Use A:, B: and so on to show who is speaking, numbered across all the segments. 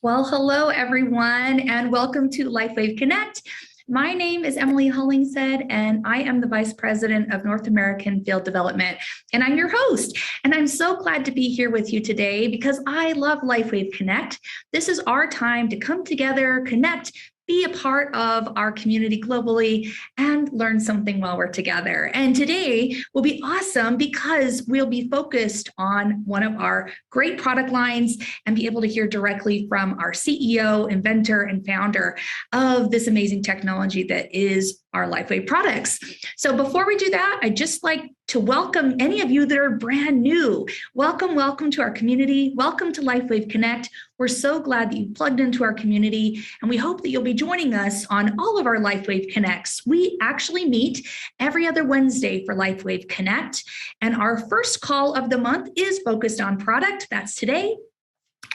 A: Well, hello, everyone, and welcome to LifeWave Connect. My name is Emily Hollingshead, and I am the Vice President of North American Field Development, and I'm your host. And I'm so glad to be here with you today because I love LifeWave Connect. This is our time to come together, connect, be a part of our community globally, and learn something while we're together. And today will be awesome because we'll be focused on one of our great product lines and be able to hear directly from our CEO, inventor, and founder of this amazing technology that is our LifeWave products. So before we do that, I'd just like to welcome any of you that are brand new. Welcome to our community. Welcome to LifeWave Connect. We're so glad that you plugged into our community, and we hope that you'll be joining us on all of our LifeWave Connects. We actually meet every other Wednesday for LifeWave Connect, and our first call of the month is focused on product. That's today.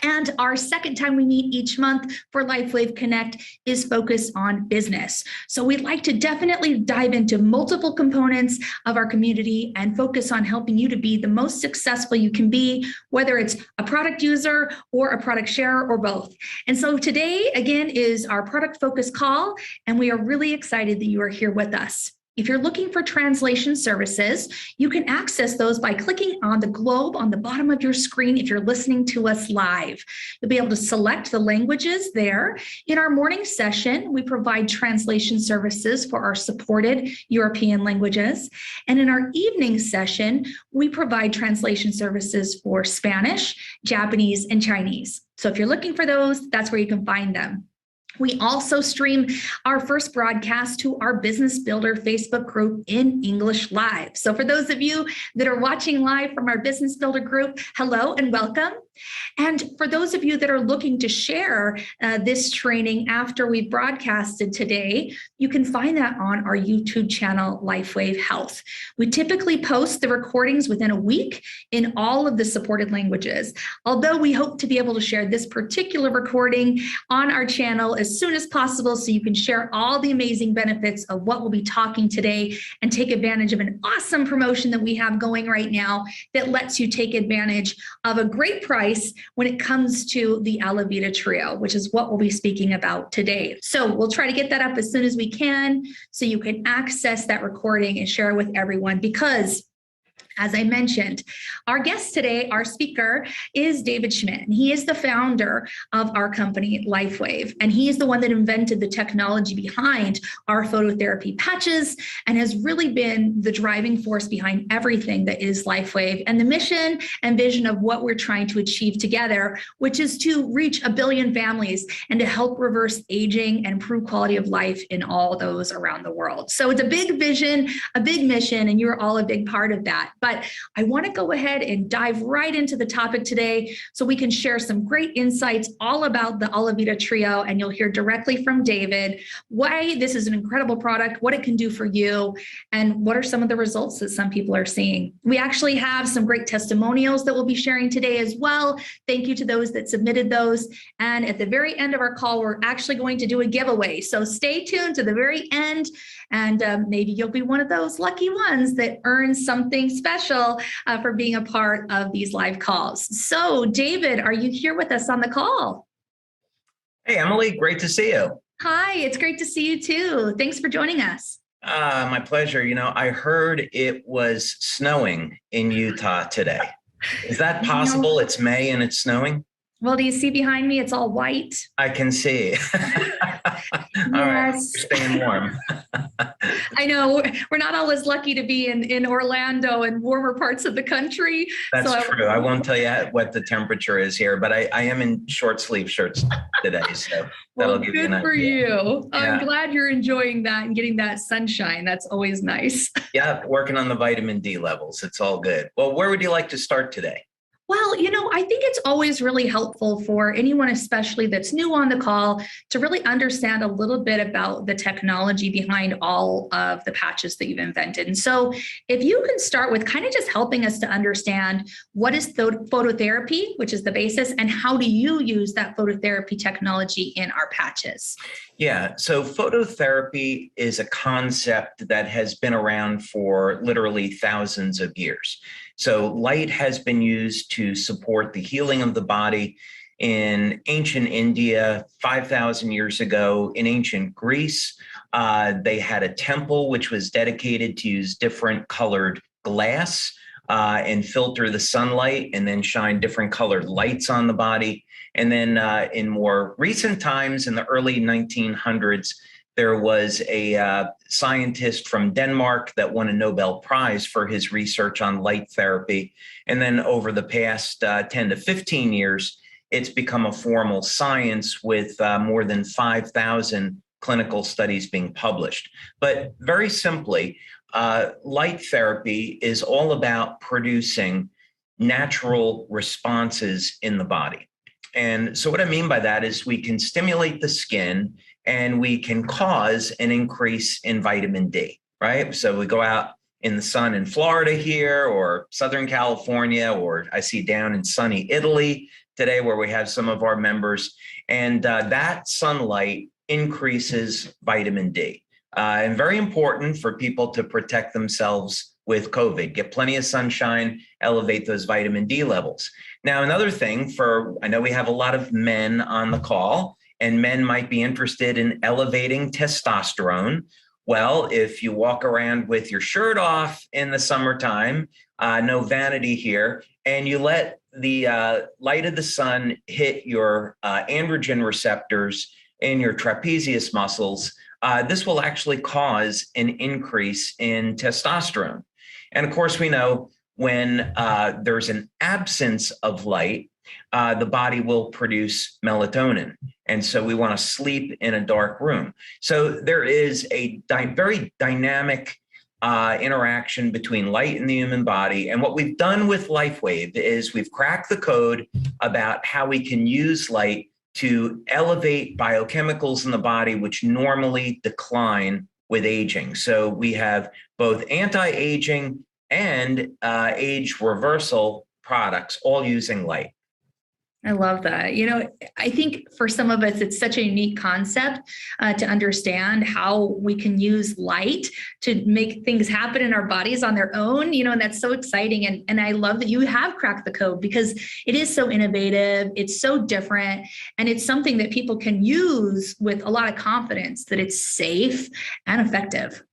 A: And our second time we meet each month for LifeWave Connect is focused on business. So we'd like to definitely dive into multiple components of our community and focus on helping you to be the most successful you can be, whether it's a product user or a product sharer or both. And so today, again, is our product focus call, and we are really excited that you are here with us. If you're looking for translation services, you can access those by clicking on the globe on the bottom of your screen if you're listening to us live. You'll be able to select the languages there. In our morning session, we provide translation services for our supported European languages. And in our evening session, we provide translation services for Spanish, Japanese, and Chinese. So if you're looking for those, that's where you can find them. We also stream our first broadcast to our Business Builder Facebook group in English Live. So for those of you that are watching live from our Business Builder group, hello and welcome. And for those of you that are looking to share this training after we've broadcasted today, you can find that on our YouTube channel, LifeWave Health. We typically post the recordings within a week in all of the supported languages, although we hope to be able to share this particular recording on our channel as soon as possible so you can share all the amazing benefits of what we'll be talking today and take advantage of an awesome promotion that we have going right now that lets you take advantage of a great price when it comes to the Alavida trio, which is what we'll be speaking about today. So we'll try to get that up as soon as we can so you can access that recording and share it with everyone because, as I mentioned, our guest today, our speaker, is David Schmidt, and he is the founder of our company, LifeWave, and he is the one that invented the technology behind our phototherapy patches and has really been the driving force behind everything that is LifeWave and the mission and vision of what we're trying to achieve together, which is to reach 1 billion families and to help reverse aging and improve quality of life in all those around the world. So it's a big vision, a big mission, and you're all a big part of that. But I want to go ahead and dive right into the topic today so we can share some great insights all about the Alavida trio, and you'll hear directly from David why this is an incredible product, what it can do for you, and what are some of the results that some people are seeing. We actually have some great testimonials that we'll be sharing today as well. Thank you to those that submitted those. And at the very end of our call, we're actually going to do a giveaway. So stay tuned to the very end, and maybe you'll be one of those lucky ones that earns something special for being a part of these live calls. So David, are you here with us on the call?
B: Hey, Emily, great to see you.
A: Hi, it's great to see you too. Thanks for joining us.
B: My pleasure. You know, I heard it was snowing in Utah today. Is that possible? It's May and it's snowing?
A: Well, do you see behind me? It's all white.
B: I can see. All right, staying warm.
A: I know we're not all as lucky to be in Orlando and warmer parts of the country.
B: That's true. I won't tell you what the temperature is here, but I am in short sleeve shirts today. So that'll give you an idea. Good for you.
A: Yeah. I'm glad you're enjoying that and getting that sunshine. That's always nice.
B: Yeah, working on the vitamin D levels. It's all good. Well, where would you like to start today?
A: Well, you know, I think it's always really helpful for anyone, especially that's new on the call, to really understand a little bit about the technology behind all of the patches that you've invented. And so if you can start with kind of just helping us to understand what is phototherapy, which is the basis, and how do you use that phototherapy technology in our patches?
B: Yeah, so phototherapy is a concept that has been around for literally thousands of years. So light has been used to support the healing of the body in ancient India, 5,000 years ago, in ancient Greece. They had a temple which was dedicated to use different colored glass and filter the sunlight and then shine different colored lights on the body. And then in more recent times, in the early 1900s, there was a scientist from Denmark that won a Nobel Prize for his research on light therapy. And then over the past 10 to 15 years, it's become a formal science with more than 5,000 clinical studies being published. But very simply, light therapy is all about producing natural responses in the body. And so what I mean by that is we can stimulate the skin and we can cause an increase in vitamin D, right? So we go out in the sun in Florida here or Southern California, or I see down in sunny Italy today where we have some of our members, and that sunlight increases vitamin D. And very important for people to protect themselves with COVID. Get plenty of sunshine, elevate those vitamin D levels. Now, another thing I know we have a lot of men on the call, and men might be interested in elevating testosterone. Well, if you walk around with your shirt off in the summertime, no vanity here, and you let the light of the sun hit your androgen receptors in your trapezius muscles, this will actually cause an increase in testosterone. And of course, we know when there's an absence of light, the body will produce melatonin. And so we want to sleep in a dark room. So there is a very dynamic interaction between light and the human body. And what we've done with LifeWave is we've cracked the code about how we can use light to elevate biochemicals in the body, which normally decline with aging. So we have both anti-aging and age reversal products, all using light.
A: I love that. I think for some of us, it's such a unique concept to understand how we can use light to make things happen in our bodies on their own, and that's so exciting. And I love that you have cracked the code because it is so innovative. It's so different. And it's something that people can use with a lot of confidence that it's safe and effective.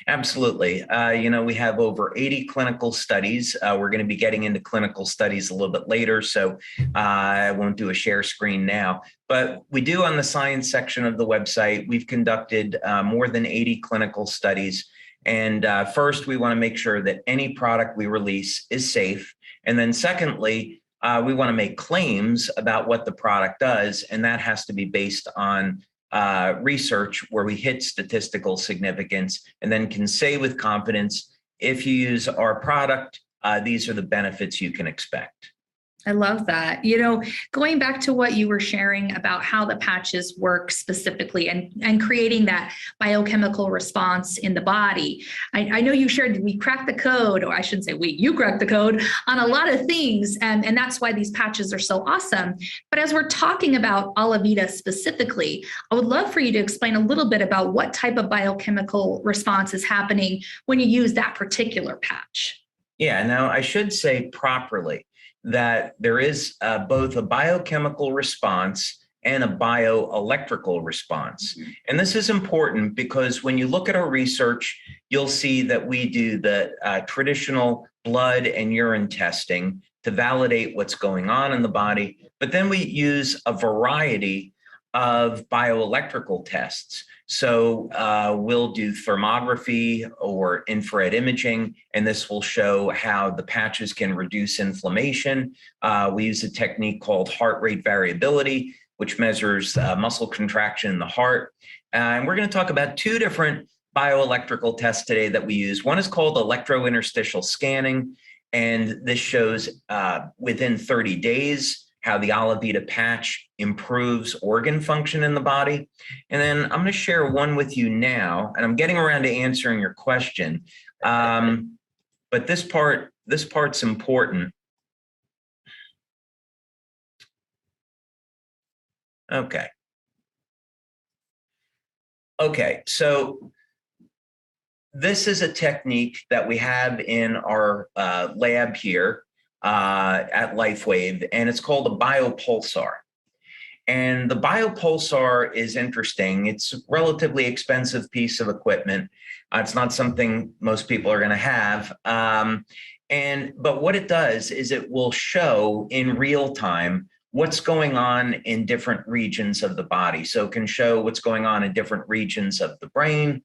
B: Absolutely. We have over 80 clinical studies. We're going to be getting into clinical studies a little bit later, so I won't do a share screen now. But we do on the science section of the website, we've conducted more than 80 clinical studies. And first, we want to make sure that any product we release is safe. And then secondly, we want to make claims about what the product does, and that has to be based on research where we hit statistical significance and then can say with confidence, if you use our product, these are the benefits you can expect.
A: I love that. Going back to what you were sharing about how the patches work specifically and creating that biochemical response in the body. I know you shared we cracked the code, or I shouldn't say you cracked the code on a lot of things. And that's why these patches are so awesome. But as we're talking about Alavida specifically, I would love for you to explain a little bit about what type of biochemical response is happening when you use that particular patch.
B: Yeah, now I should say properly that there is both a biochemical response and a bioelectrical response. And this is important because when you look at our research, you'll see that we do the traditional blood and urine testing to validate what's going on in the body, but then we use a variety of bioelectrical tests. So we'll do thermography or infrared imaging, and this will show how the patches can reduce inflammation. We use a technique called heart rate variability, which measures muscle contraction in the heart. And we're going to talk about two different bioelectrical tests today that we use. One is called electrointerstitial scanning, and this shows within 30 days how the Alavida patch improves organ function in the body. And then I'm going to share one with you now, and I'm getting around to answering your question. But this part's important. Okay, so this is a technique that we have in our lab here at LifeWave, and it's called a biopulsar. And the biopulsar is interesting. It's a relatively expensive piece of equipment. It's not something most people are going to have. But what it does is it will show in real time what's going on in different regions of the body. So it can show what's going on in different regions of the brain,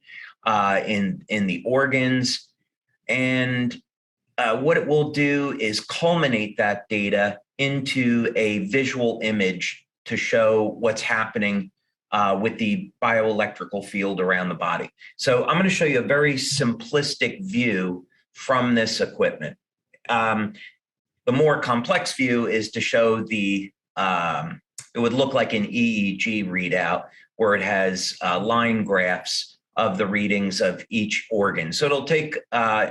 B: in the organs. And what it will do is culminate that data into a visual image to show what's happening with the bioelectrical field around the body. So I'm going to show you a very simplistic view from this equipment. The more complex view is to show it would look like an EEG readout where it has line graphs of the readings of each organ. So it'll take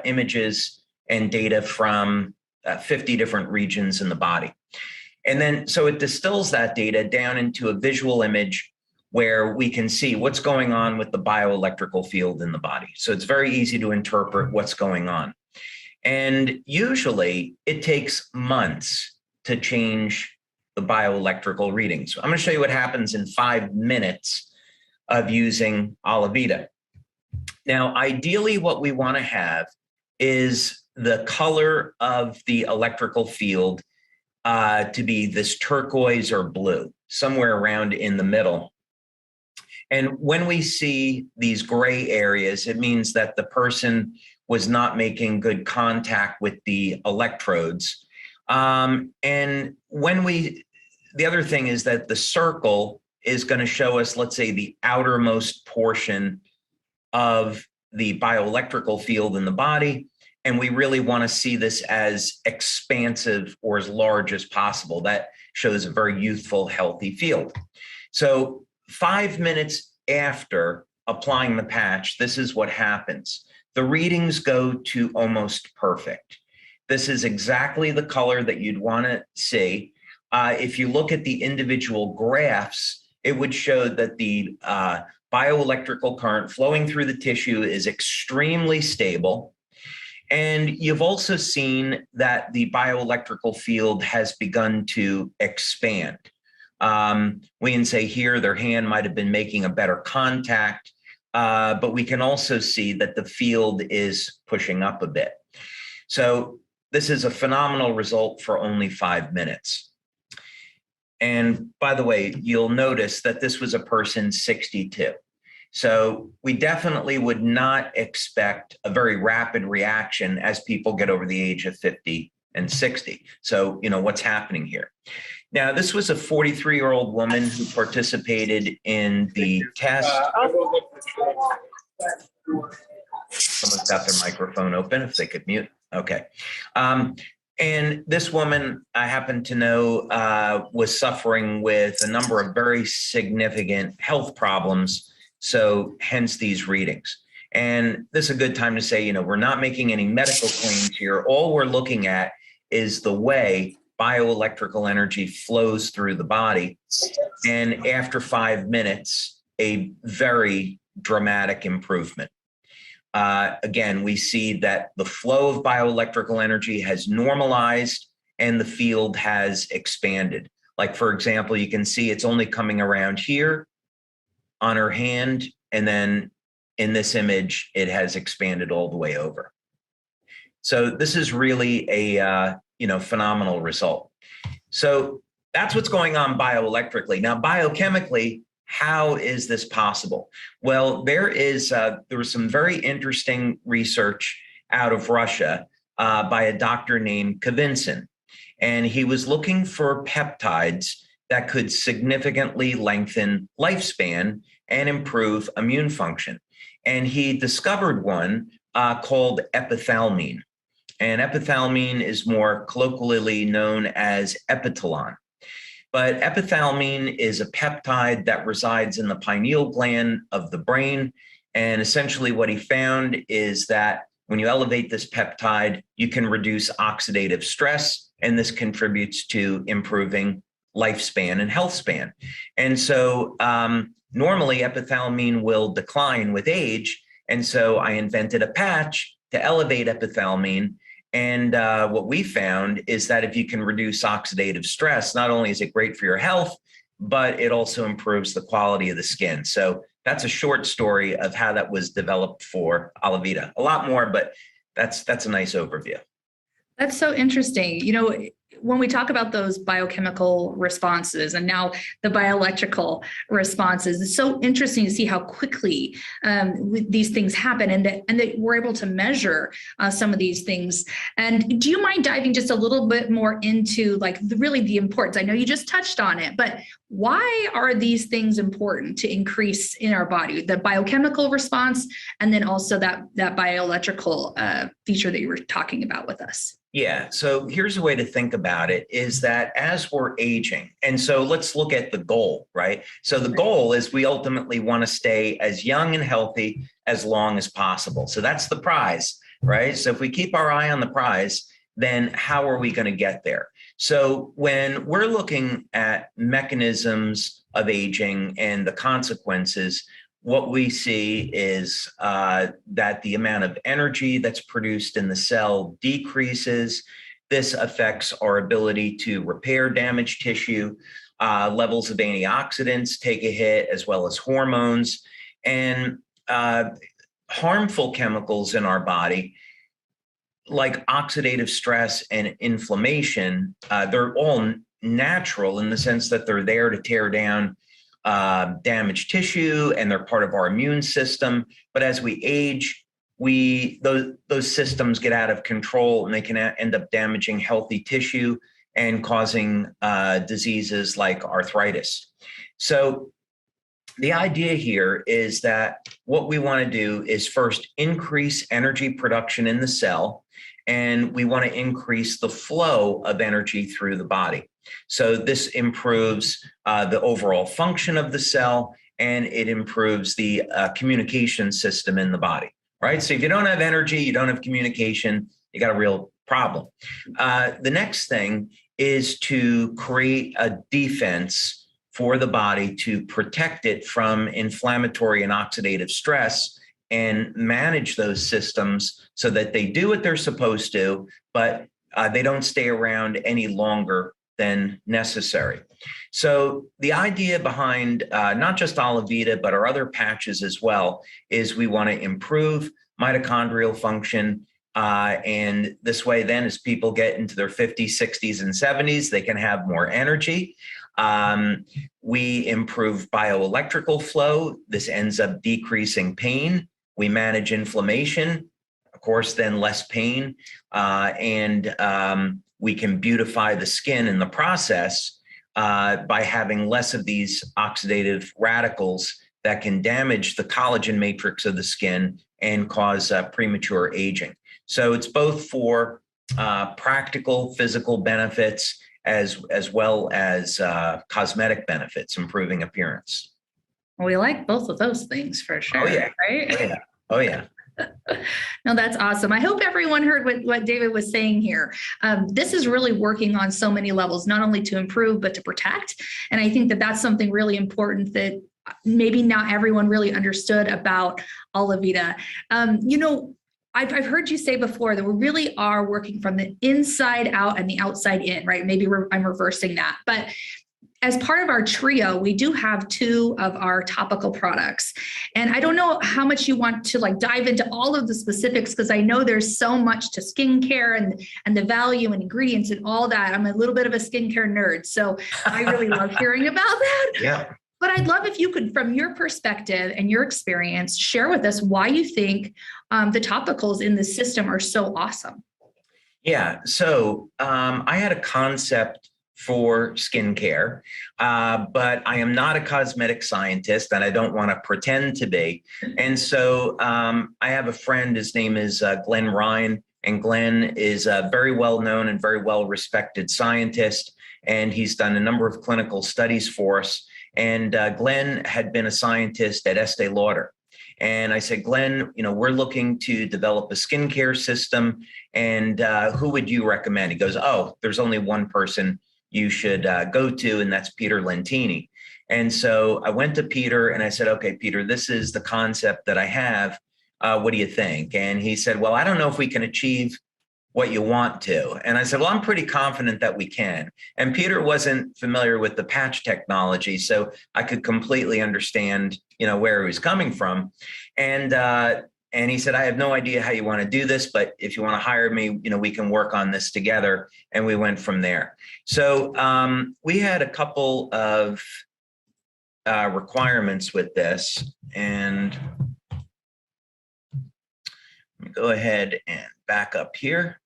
B: images and data from 50 different regions in the body. And then, so it distills that data down into a visual image where we can see what's going on with the bioelectrical field in the body. So it's very easy to interpret what's going on. And usually it takes months to change the bioelectrical readings. So I'm going to show you what happens in 5 minutes of using Alavida. Now, ideally, what we want to have is the color of the electrical field to be this turquoise or blue, somewhere around in the middle. And when we see these gray areas, it means that the person was not making good contact with the electrodes. And the other thing is that the circle is going to show us, let's say, the outermost portion of the bioelectrical field in the body. And we really want to see this as expansive or as large as possible. That shows a very youthful, healthy field. So 5 minutes after applying the patch, this is what happens. The readings go to almost perfect. This is exactly the color that you'd want to see. If you look at the individual graphs, it would show that the bioelectrical current flowing through the tissue is extremely stable. And you've also seen that the bioelectrical field has begun to expand. We can say here their hand might have been making a better contact, but we can also see that the field is pushing up a bit. So this is a phenomenal result for only 5 minutes. And by the way, you'll notice that this was a person 62. So we definitely would not expect a very rapid reaction as people get over the age of 50 and 60. So, what's happening here? Now, this was a 43-year-old woman who participated in the test. Someone's got their microphone open, if they could mute. Okay. And this woman, I happen to know, was suffering with a number of very significant health problems. So hence these readings. And this is a good time to say, we're not making any medical claims here. All we're looking at is the way bioelectrical energy flows through the body. And after 5 minutes, a very dramatic improvement. Again, we see that the flow of bioelectrical energy has normalized and the field has expanded. Like, for example, you can see it's only coming around here on her hand, and then in this image, it has expanded all the way over. So this is really a phenomenal result. So that's what's going on bioelectrically. Now, biochemically, how is this possible? Well, there was some very interesting research out of Russia by a doctor named Kavinsin, and he was looking for peptides that could significantly lengthen lifespan and improve immune function. And he discovered one called epithalamine. And epithalamine is more colloquially known as epitalon. But epithalamine is a peptide that resides in the pineal gland of the brain. And essentially what he found is that when you elevate this peptide, you can reduce oxidative stress, and this contributes to improving lifespan and health span. And so normally epithalamine will decline with age. And so I invented a patch to elevate epithalamine. And what we found is that if you can reduce oxidative stress, not only is it great for your health, but it also improves the quality of the skin. So that's a short story of how that was developed for Alavida. A lot more, but that's a nice overview.
A: That's so interesting. When we talk about those biochemical responses and now the bioelectrical responses, it's so interesting to see how quickly these things happen and that we're able to measure some of these things. And do you mind diving just a little bit more into really the importance? I know you just touched on it, but why are these things important to increase in our body? The biochemical response and then also that bioelectrical feature that you were talking about with us.
B: Yeah. So here's a way to think about it is that as we're aging, and so let's look at the goal, right? So the goal is we ultimately want to stay as young and healthy as long as possible. So that's the prize, right? So if we keep our eye on the prize, then how are we going to get there? So when we're looking at mechanisms of aging and the consequences, what we see is that the amount of energy that's produced in the cell decreases. This affects our ability to repair damaged tissue. Levels of antioxidants take a hit, as well as hormones. And harmful chemicals in our body, like oxidative stress and inflammation, they're all natural in the sense that they're there to tear down damaged tissue, and they're part of our immune system. But as we age, those systems get out of control, and they can end up damaging healthy tissue and causing diseases like arthritis. So the idea here is that what we want to do is first increase energy production in the cell, and we want to increase the flow of energy through the body. So this improves the overall function of the cell, and it improves the communication system in the body, right? So if you don't have energy, you don't have communication, you got a real problem. The next thing is to create a defense for the body to protect it from inflammatory and oxidative stress and manage those systems so that they do what they're supposed to, but they don't stay around any longer than necessary. So the idea behind not just Alavida, but our other patches as well, is we want to improve mitochondrial function. And this way, then, as people get into their 50s, 60s, and 70s, they can have more energy. We improve bioelectrical flow. This ends up decreasing pain. We manage inflammation, of course, then less pain. And we can beautify the skin in the process by having less of these oxidative radicals that can damage the collagen matrix of the skin and cause premature aging. So it's both for practical physical benefits as well as cosmetic benefits, improving appearance.
A: Well, we like both of those things for sure.
B: Oh, yeah.
A: Right?
B: Oh, yeah. Oh, yeah.
A: No, that's awesome. I hope everyone heard what David was saying here. This is really working on so many levels, not only to improve, but to protect. And I think that that's something really important that maybe not everyone really understood about Alavida. I've heard you say before that we really are working from the inside out and the outside in, right? Maybe I'm reversing that. But as part of our trio, we do have 2 of our topical products. And I don't know how much you want to dive into all of the specifics, because I know there's so much to skincare and the value and ingredients and all that. I'm a little bit of a skincare nerd, so I really love hearing about that.
B: Yeah.
A: But I'd love if you could, from your perspective and your experience, share with us why you think the topicals in the system are so awesome.
B: Yeah. So I had a concept for skincare, but I am not a cosmetic scientist, and I don't want to pretend to be. And so I have a friend, his name is Glenn Ryan, and Glenn is a very well-known and very well-respected scientist, and he's done a number of clinical studies for us. And Glenn had been a scientist at Estee Lauder. And I said, Glenn, we're looking to develop a skincare system, and who would you recommend? He goes, oh, there's only one person you should go to, and that's Peter Lentini. And so I went to Peter and I said, okay, Peter, this is the concept that I have. What do you think? And he said, well, I don't know if we can achieve what you want to. And I said, well, I'm pretty confident that we can. And Peter wasn't familiar with the patch technology, so I could completely understand, where he was coming from. And he said, I have no idea how you want to do this, but if you want to hire me, we can work on this together. And we went from there. So we had a couple of requirements with this. And let me go ahead and back up here.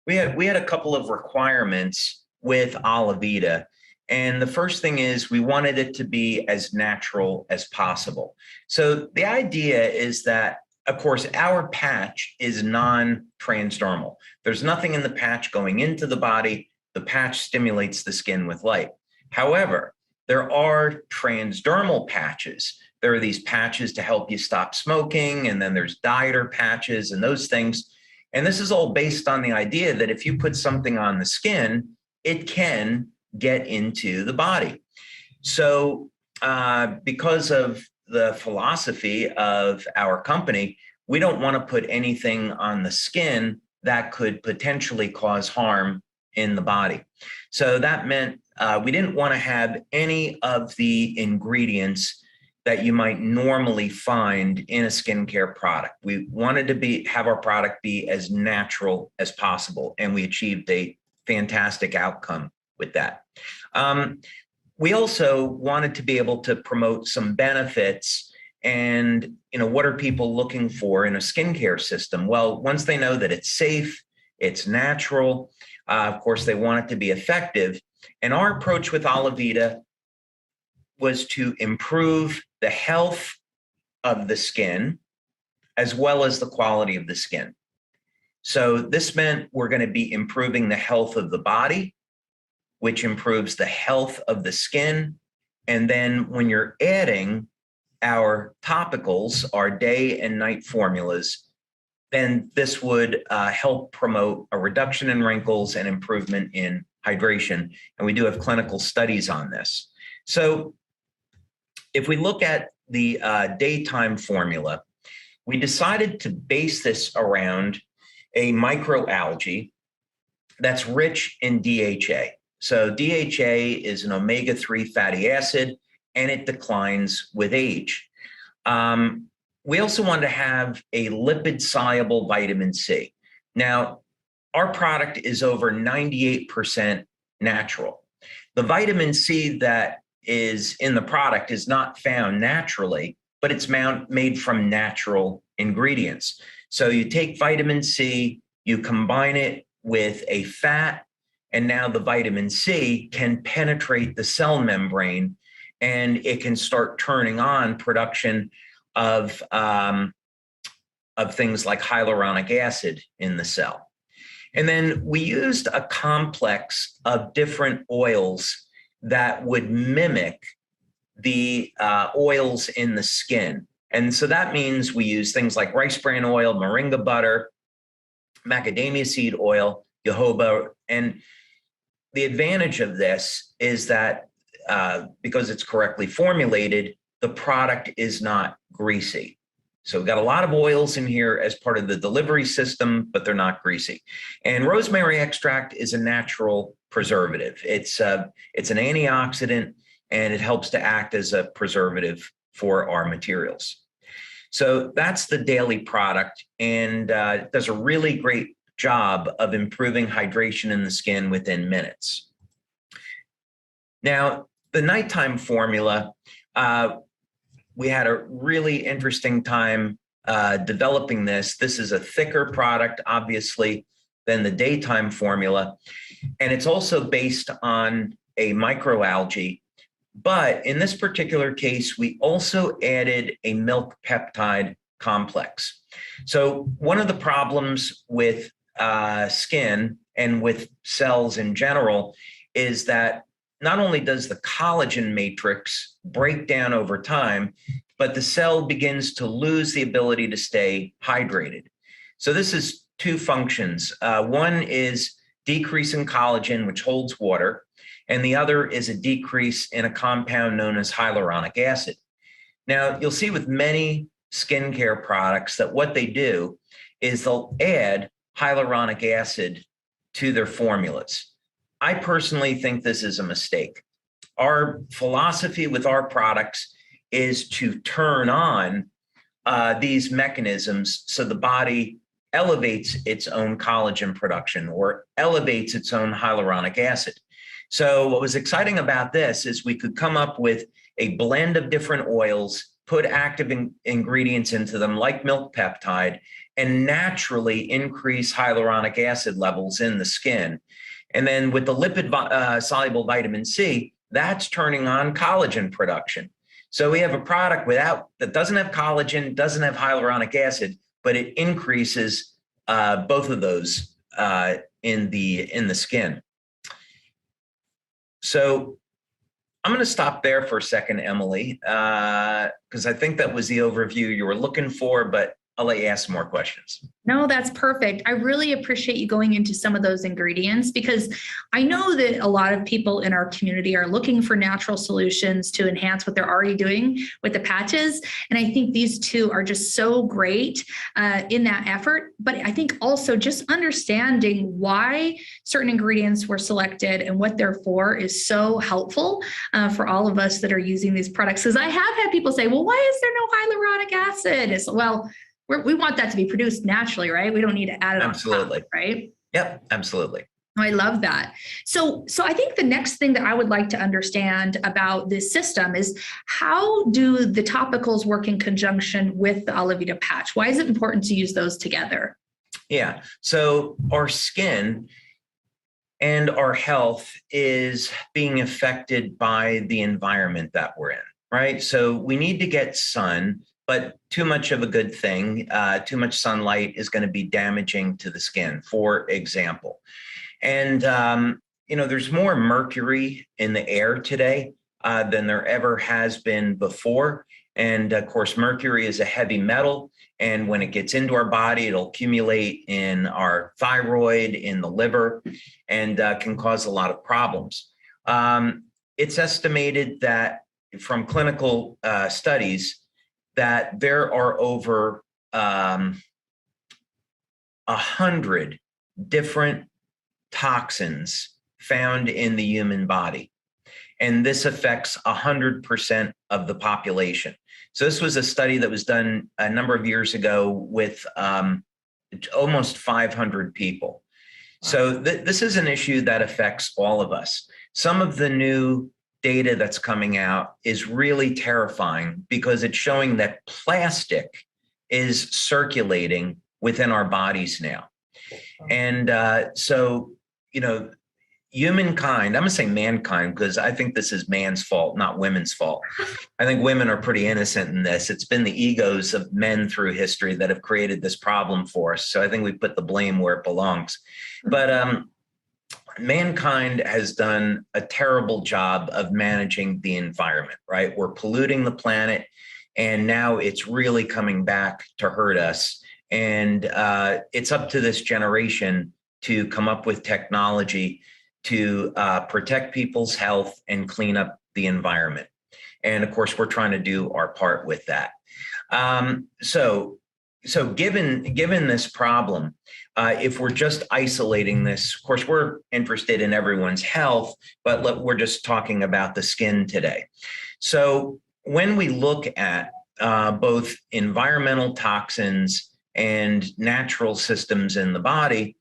B: We had a couple of requirements with Alavida. And the first thing is we wanted it to be as natural as possible. So the idea is that, of course, our patch is non-transdermal. There's nothing in the patch going into the body. The patch stimulates the skin with light. However, there are transdermal patches. There are these patches to help you stop smoking, and then there's dieter patches and those things. And this is all based on the idea that if you put something on the skin, it can get into the body. So because of the philosophy of our company, we don't want to put anything on the skin that could potentially cause harm in the body. So that meant we didn't want to have any of the ingredients that you might normally find in a skincare product. We wanted to have our product be as natural as possible, and we achieved a fantastic outcome with that. We also wanted to be able to promote some benefits and, what are people looking for in a skincare system? Well, once they know that it's safe, it's natural, of course, they want it to be effective. And our approach with Alavida was to improve the health of the skin as well as the quality of the skin. So this meant we're going to be improving the health of the body, which improves the health of the skin. And then when you're adding our topicals, our day and night formulas, then this would help promote a reduction in wrinkles and improvement in hydration. And we do have clinical studies on this. So if we look at the daytime formula, we decided to base this around a microalgae that's rich in DHA. So DHA is an omega-3 fatty acid, and it declines with age. We also want to have a lipid-soluble vitamin C. Now, our product is over 98% natural. The vitamin C that is in the product is not found naturally, but it's made from natural ingredients. So you take vitamin C, you combine it with a fat, and now the vitamin C can penetrate the cell membrane, and it can start turning on production of things like hyaluronic acid in the cell. And then we used a complex of different oils that would mimic the oils in the skin. And so that means we use things like rice bran oil, moringa butter, macadamia seed oil, jojoba. And the advantage of this is that because it's correctly formulated, the product is not greasy. So we've got a lot of oils in here as part of the delivery system, but they're not greasy. And rosemary extract is a natural preservative. It's an antioxidant, and it helps to act as a preservative for our materials. So that's the daily product, and it does a really great job of improving hydration in the skin within minutes. Now, the nighttime formula, we had a really interesting time developing this. This is a thicker product, obviously, than the daytime formula. And it's also based on a microalgae. But in this particular case, we also added a milk peptide complex. So one of the problems with skin and with cells in general is that not only does the collagen matrix break down over time, but the cell begins to lose the ability to stay hydrated. So this is two functions. One is decrease in collagen, which holds water, and the other is a decrease in a compound known as hyaluronic acid. Now, you'll see with many skincare products that what they do is they'll add hyaluronic acid to their formulas. I personally think this is a mistake. Our philosophy with our products is to turn on these mechanisms so the body elevates its own collagen production or elevates its own hyaluronic acid. So what was exciting about this is we could come up with a blend of different oils, put active ingredients into them like milk peptide, and naturally increase hyaluronic acid levels in the skin. And then with the lipid soluble vitamin C, that's turning on collagen production. So we have a product that doesn't have collagen, doesn't have hyaluronic acid, but it increases both of those in the skin. So I'm going to stop there for a second, Emily, because I think that was the overview you were looking for, but I'll let you ask some more questions.
A: No, that's perfect. I really appreciate you going into some of those ingredients because I know that a lot of people in our community are looking for natural solutions to enhance what they're already doing with the patches. And I think these two are just so great in that effort. But I think also just understanding why certain ingredients were selected and what they're for is so helpful for all of us that are using these products. Because I have had people say, well, why is there no hyaluronic acid? It's, well, we want that to be produced naturally, right? We don't need to add it
B: Absolutely.
A: on top, right?
B: Yep, absolutely.
A: I love that. So I think the next thing that I would like to understand about this system is how do the topicals work in conjunction with the Alavida patch? Why is it important to use those together?
B: Yeah, so our skin and our health is being affected by the environment that we're in, right? So we need to get sun, but too much of a good thing, too much sunlight is going to be damaging to the skin, for example. And, there's more mercury in the air today than there ever has been before. And of course, mercury is a heavy metal. And when it gets into our body, it'll accumulate in our thyroid, in the liver, and can cause a lot of problems. It's estimated that from clinical studies, that there are over 100 different toxins found in the human body. And this affects 100% of the population. So this was a study that was done a number of years ago with almost 500 people. So this is an issue that affects all of us. Some of the new data that's coming out is really terrifying because it's showing that plastic is circulating within our bodies now. And humankind, I'm gonna say mankind, because I think this is man's fault, not women's fault. I think women are pretty innocent in this. It's been the egos of men through history that have created this problem for us. So I think we put the blame where it belongs. But mankind has done a terrible job of managing the environment, right? We're polluting the planet, and now it's really coming back to hurt us. And it's up to this generation to come up with technology to protect people's health and clean up the environment. And of course, we're trying to do our part with that. So given this problem, if we're just isolating this, of course, we're interested in everyone's health, but we're just talking about the skin today. So when we look at both environmental toxins and natural systems in the body,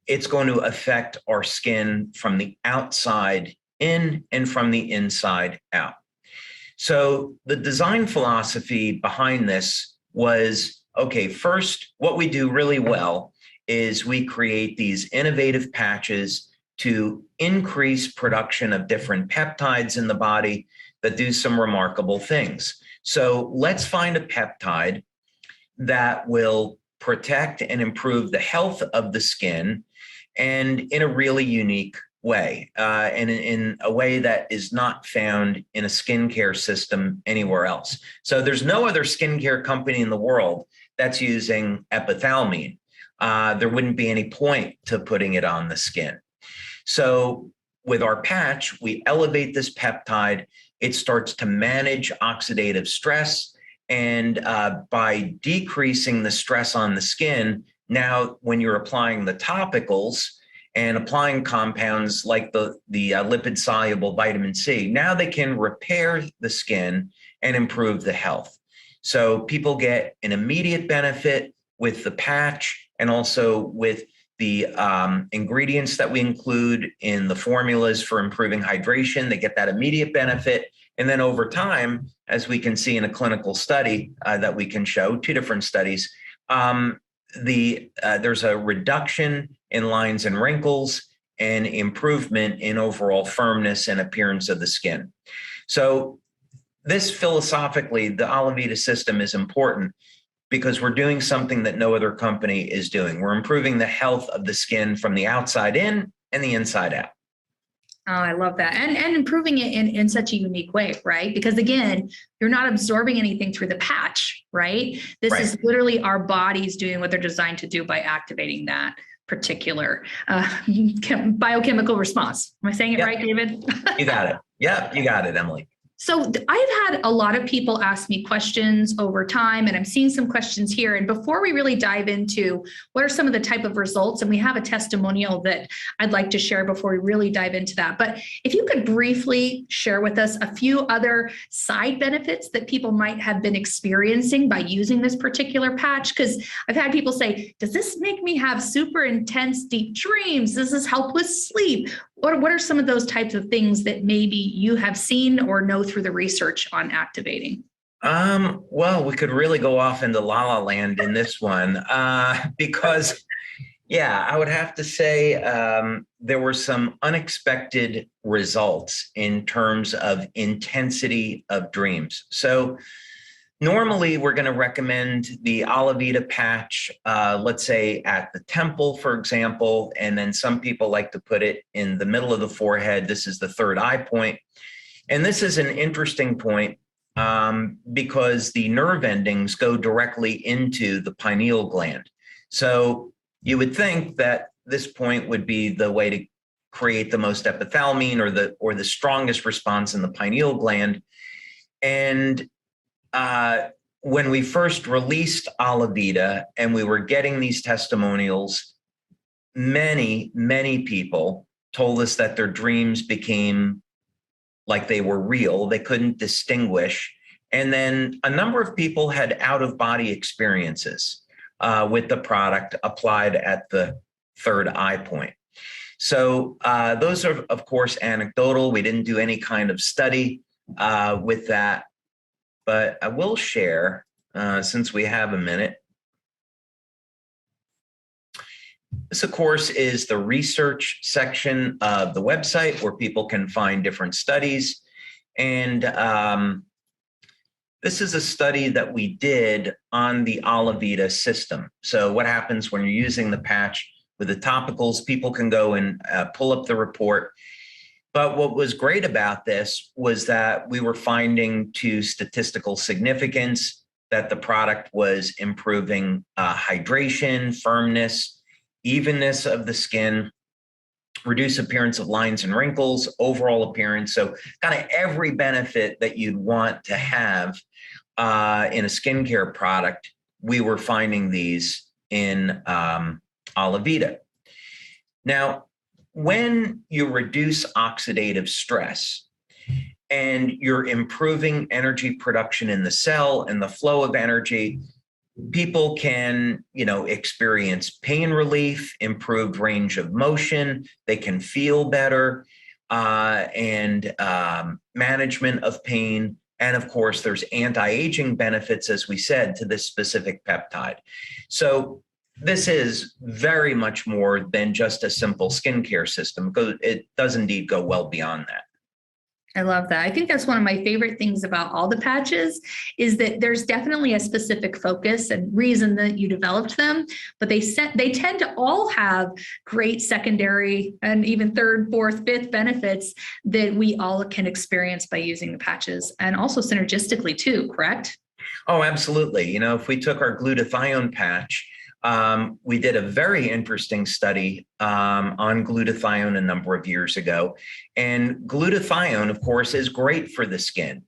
B: it's going to affect our skin from the outside in and from the inside out. So the design philosophy behind this was, okay, first, what we do really well is we create these innovative patches to increase production of different peptides in the body that do some remarkable things. So let's find a peptide that will protect and improve the health of the skin, and in a really unique way, and in a way that is not found in a skincare system anywhere else. So there's no other skincare company in the world that's using epithalamine. There wouldn't be any point to putting it on the skin. So with our patch, we elevate this peptide. It starts to manage oxidative stress. And by decreasing the stress on the skin, Now, when you're applying the topicals and applying compounds like the lipid soluble vitamin C, now they can repair the skin and improve the health. So people get an immediate benefit with the patch and also with the ingredients that we include in the formulas for improving hydration. They get that immediate benefit. And then over time, as we can see in a clinical study that we can show, 2 different studies, there's a reduction in lines and wrinkles and improvement in overall firmness and appearance of the skin. So this philosophically, the Alavida system is important because we're doing something that no other company is doing. We're improving the health of the skin from the outside in and the inside out.
A: Oh, I love that. And improving it in such a unique way, right? Because again, you're not absorbing anything through the patch, right? This is literally our bodies doing what they're designed to do by activating that particular biochemical response. Am I saying it right, David?
B: You got it. Yeah, you got it, Emily.
A: So I've had a lot of people ask me questions over time, and I'm seeing some questions here. And before we really dive into what are some of the type of results, and we have a testimonial that I'd like to share before we really dive into that. But if you could briefly share with us a few other side benefits that people might have been experiencing by using this particular patch, because I've had people say, does this make me have super intense, deep dreams? Does this help with sleep? What are some of those types of things that maybe you have seen or know through the research on activating?
B: Well, we could really go off into la la land in this one because, I would have to say there were some unexpected results in terms of intensity of dreams. So normally, we're going to recommend the Alavida patch, let's say at the temple, for example, and then some people like to put it in the middle of the forehead. This is the third eye point. And this is an interesting point because the nerve endings go directly into the pineal gland. So you would think that this point would be the way to create the most epithalamine or the strongest response in the pineal gland. And when we first released Alavida and we were getting these testimonials, many people told us that their dreams became like they were real. They couldn't distinguish. And then a number of people had out-of-body experiences with the product applied at the third eye point. So those are, of course, anecdotal. We didn't do any kind of study with that. But I will share, since we have a minute. This, of course, is the research section of the website where people can find different studies. And this is a study that we did on the Alavida system. So what happens when you're using the patch with the topicals, people can go and pull up the report. But what was great about this was that we were finding to statistical significance that the product was improving hydration, firmness, evenness of the skin, reduce appearance of lines and wrinkles, overall appearance. So kind of every benefit that you'd want to have in a skincare product, we were finding these in Alavida. Now, when you reduce oxidative stress and you're improving energy production in the cell and the flow of energy, people can, experience pain relief, improved range of motion, they can feel better, and management of pain. And of course, there's anti-aging benefits, as we said, to this specific peptide. So this is very much more than just a simple skincare system. It does indeed go well beyond that.
A: I love that. I think that's one of my favorite things about all the patches is that there's definitely a specific focus and reason that you developed them, but they tend to all have great secondary and even third, fourth, fifth benefits that we all can experience by using the patches, and also synergistically too, correct?
B: Oh, absolutely. If we took our glutathione patch, We did a very interesting study on glutathione a number of years ago. And glutathione, of course, is great for the skin.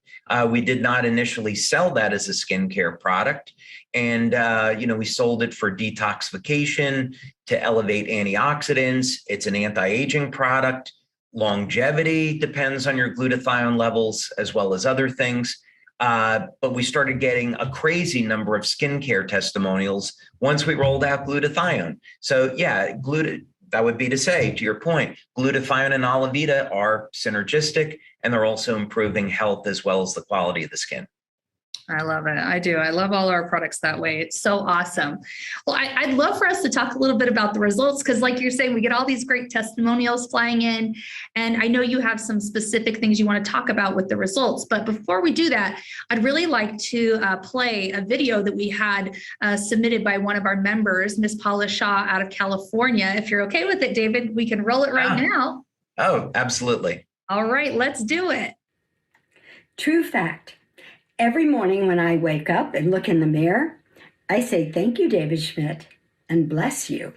B: We did not initially sell that as a skincare product. And, we sold it for detoxification, to elevate antioxidants. It's an anti-aging product. Longevity depends on your glutathione levels, as well as other things. But we started getting a crazy number of skincare testimonials once we rolled out glutathione. So yeah, that would be to say, to your point, glutathione and Alavida are synergistic, and they're also improving health as well as the quality of the skin.
A: I love it. I do. I love all our products that way. It's so awesome. Well, I'd love for us to talk a little bit about the results, because like you're saying, we get all these great testimonials flying in, and I know you have some specific things you want to talk about with the results. But before we do that, I'd really like to play a video that we had submitted by one of our members, Miss Paula Shaw out of California. If you're okay with it, David, we can roll it right now.
B: Oh, absolutely.
A: All right, let's do it.
C: True fact. Every morning when I wake up and look in the mirror, I say, thank you, David Schmidt, and bless you,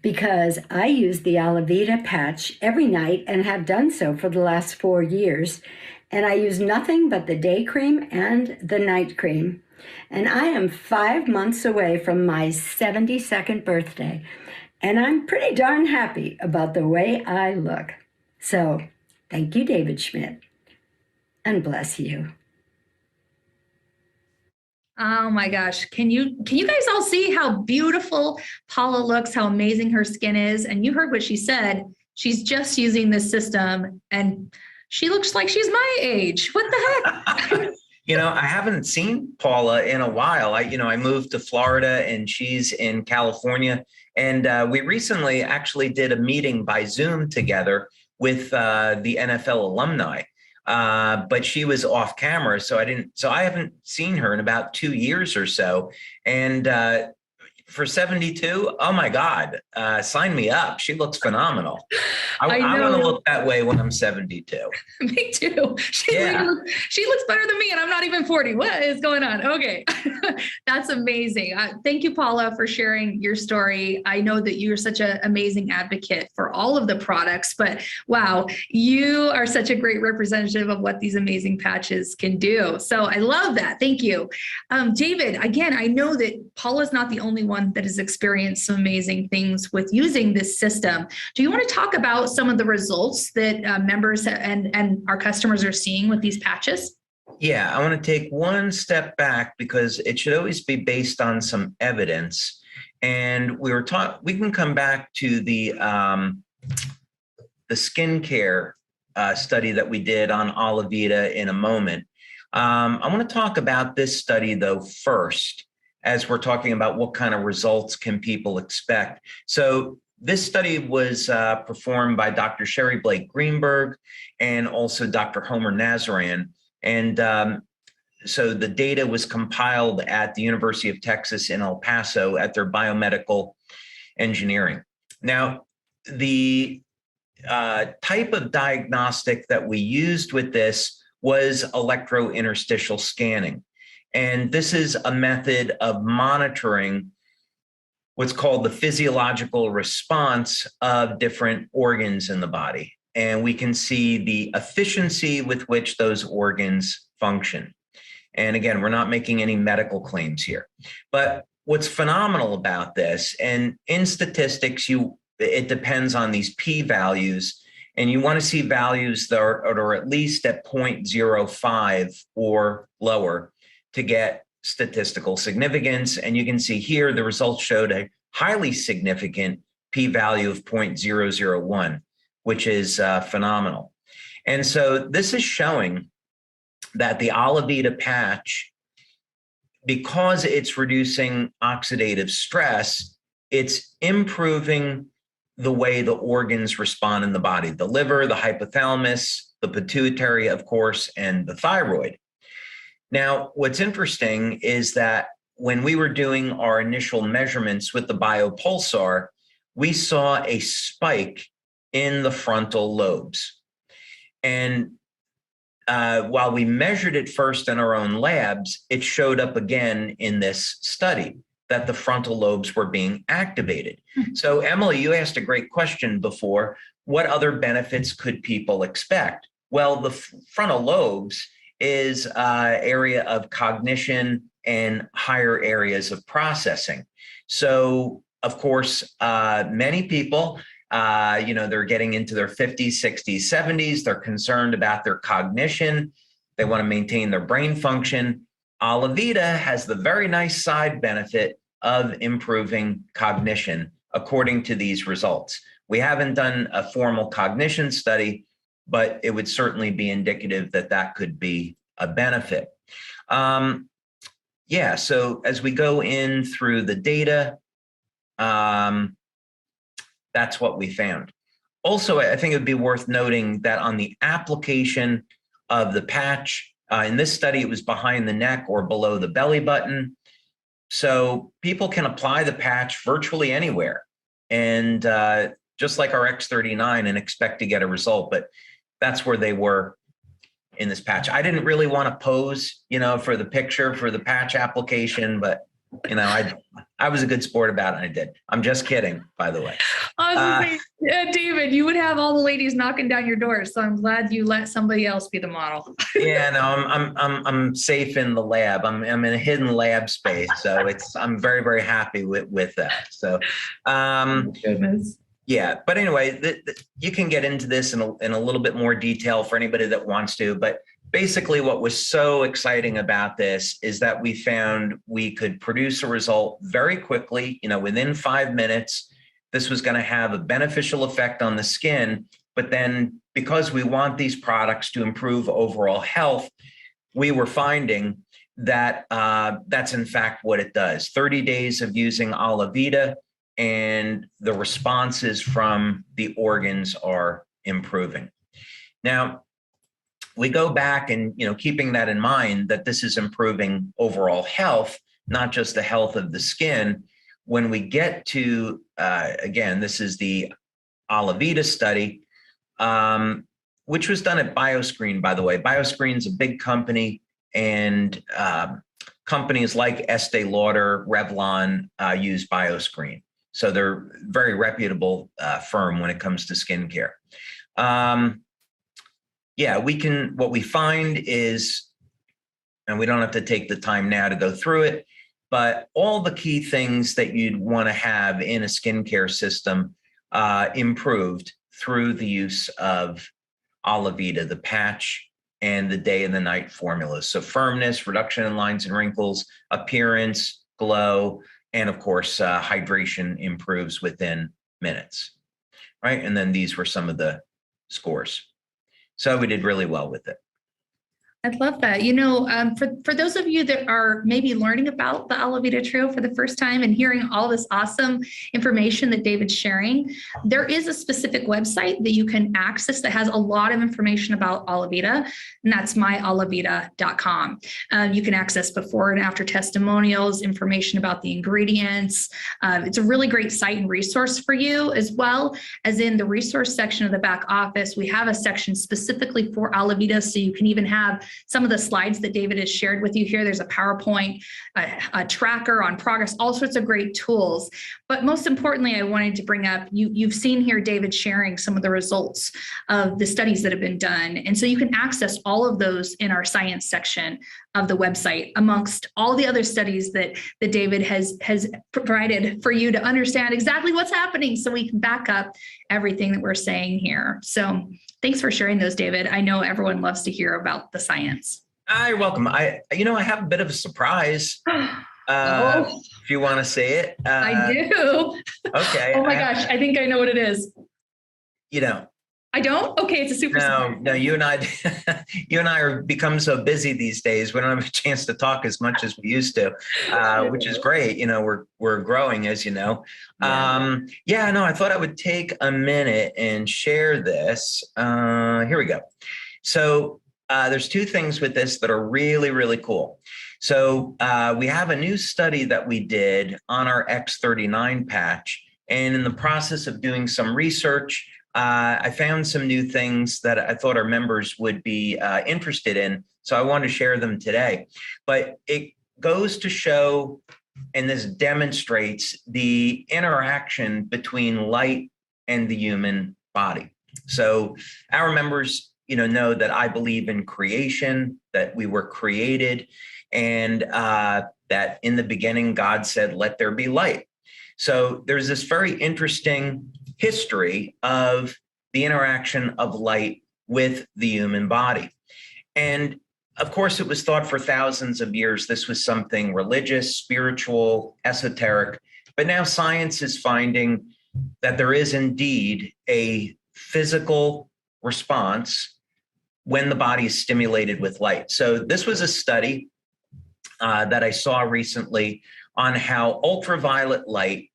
C: because I use the Alavida patch every night and have done so for the last 4 years. And I use nothing but the day cream and the night cream. And I am 5 months away from my 72nd birthday. And I'm pretty darn happy about the way I look. So thank you, David Schmidt, and bless you.
A: Oh my gosh. Can you guys all see how beautiful Paula looks, how amazing her skin is? And you heard what she said. She's just using this system and she looks like she's my age. What the heck?
B: I haven't seen Paula in a while. I moved to Florida and she's in California. And we recently actually did a meeting by Zoom together with the NFL alumni. But she was off camera, so I haven't seen her in about 2 years or so. And for 72, oh my God, sign me up. She looks phenomenal. I want to look that way when I'm 72.
A: Me too. She looks better than me, and I'm not even 40. What is going on? Okay. That's amazing. Thank you, Paula, for sharing your story. I know that you're such an amazing advocate for all of the products, but wow, you are such a great representative of what these amazing patches can do. So I love that. Thank you. David, again, I know that Paula's not the only one that has experienced some amazing things with using this system. Do you want to talk about some of the results that members and our customers are seeing with these patches?
B: Yeah, I want to take one step back because it should always be based on some evidence. And we can come back to the skincare study that we did on Alavida in a moment. I want to talk about this study though first, as we're talking about what kind of results can people expect. So this study was performed by Dr. Sherry Blake Greenberg and also Dr. Homer Nazaran. And so the data was compiled at the University of Texas in El Paso at their biomedical engineering. Now, the type of diagnostic that we used with this was electrointerstitial scanning. And this is a method of monitoring what's called the physiological response of different organs in the body. And we can see the efficiency with which those organs function. And again, we're not making any medical claims here. But what's phenomenal about this, and in statistics, it depends on these p-values, and you want to see values that are at least at 0.05 or lower to get statistical significance. And you can see here, the results showed a highly significant p-value of 0.001, which is phenomenal. And so this is showing that the Alavida patch, because it's reducing oxidative stress, it's improving the way the organs respond in the body, the liver, the hypothalamus, the pituitary, of course, and the thyroid. Now, what's interesting is that when we were doing our initial measurements with the biopulsar, we saw a spike in the frontal lobes. And while we measured it first in our own labs, it showed up again in this study. that the frontal lobes were being activated. So Emily, you asked a great question before. What other benefits could people expect? Well, the frontal lobes is an area of cognition and higher areas of processing. So, of course, many people, they're getting into their 50s, 60s, 70s. They're concerned about their cognition. They want to maintain their brain function. Alavida has the very nice side benefit of improving cognition, according to these results. We haven't done a formal cognition study, but it would certainly be indicative that that could be a benefit. So as we go in through the data, that's what we found. Also, I think it would be worth noting that on the application of the patch, in this study, it was behind the neck or below the belly button. So people can apply the patch virtually anywhere, and just like our X39, and expect to get a result. But that's where they were in this patch. I didn't really want to pose, for the picture for the patch application, but I was a good sport about it. I did. I'm just kidding, by the way.
A: David, you would have all the ladies knocking down your door, so I'm glad you let somebody else be the model.
B: Yeah, no, I'm safe in the lab. I'm in a hidden lab space, so I'm very, very happy with that. So,
A: goodness.
B: Yeah, but anyway, you can get into this in a little bit more detail for anybody that wants to. But basically, what was so exciting about this is that we found we could produce a result very quickly, within 5 minutes. This was going to have a beneficial effect on the skin. But then because we want these products to improve overall health, we were finding that that's in fact what it does. 30 days of using Alavida, and the responses from the organs are improving. Now, we go back and, keeping that in mind, that this is improving overall health, not just the health of the skin. When we get to, again, this is the Alavida study, which was done at BioScreen, by the way. BioScreen's a big company, and companies like Estee Lauder, Revlon use BioScreen. So they're a very reputable firm when it comes to skincare. What we find is, and we don't have to take the time now to go through it, but all the key things that you'd want to have in a skincare system improved through the use of Alavida, the patch, and the day and the night formulas. So firmness, reduction in lines and wrinkles, appearance, glow, and of course, hydration improves within minutes, right? And then these were some of the scores. So we did really well with it.
A: I'd love that. For those of you that are maybe learning about the Alavida Trio for the first time and hearing all this awesome information that David's sharing, there is a specific website that you can access that has a lot of information about Alavida, and that's myalavida.com. You can access before and after testimonials, information about the ingredients. It's a really great site and resource for you, as well as in the resource section of the back office. We have a section specifically for Alavida, so you can even have some of the slides that David has shared with you here. There's a PowerPoint, a tracker on progress, all sorts of great tools. But most importantly, I wanted to bring up, you've seen here David sharing some of the results of the studies that have been done. And so you can access all of those in our science section of the website, amongst all the other studies that David has provided for you to understand exactly what's happening, so we can back up everything that we're saying here. So thanks for sharing those, David. I know everyone loves to hear about the science.
B: You're welcome. I have a bit of a surprise. If you want to say it.
A: I do.
B: Okay.
A: Oh my gosh, I think I know what it is. I don't? Okay, it's a super surprise.
B: No, you and I are become so busy these days. We don't have a chance to talk as much as we used to, which is great. We're growing, as you know. I thought I would take a minute and share this. Here we go. So there's two things with this that are really, really cool. So we have a new study that we did on our X39 patch, and in the process of doing some research, I found some new things that I thought our members would be interested in. So I want to share them today. But it goes to show and this demonstrates the interaction between light and the human body. So our members, know that I believe in creation, that we were created, and that in the beginning, God said, let there be light. So there's this very interesting history of the interaction of light with the human body. And of course, it was thought for thousands of years this was something religious, spiritual, esoteric, but now science is finding that there is indeed a physical response when the body is stimulated with light. So this was a study that I saw recently on how ultraviolet light,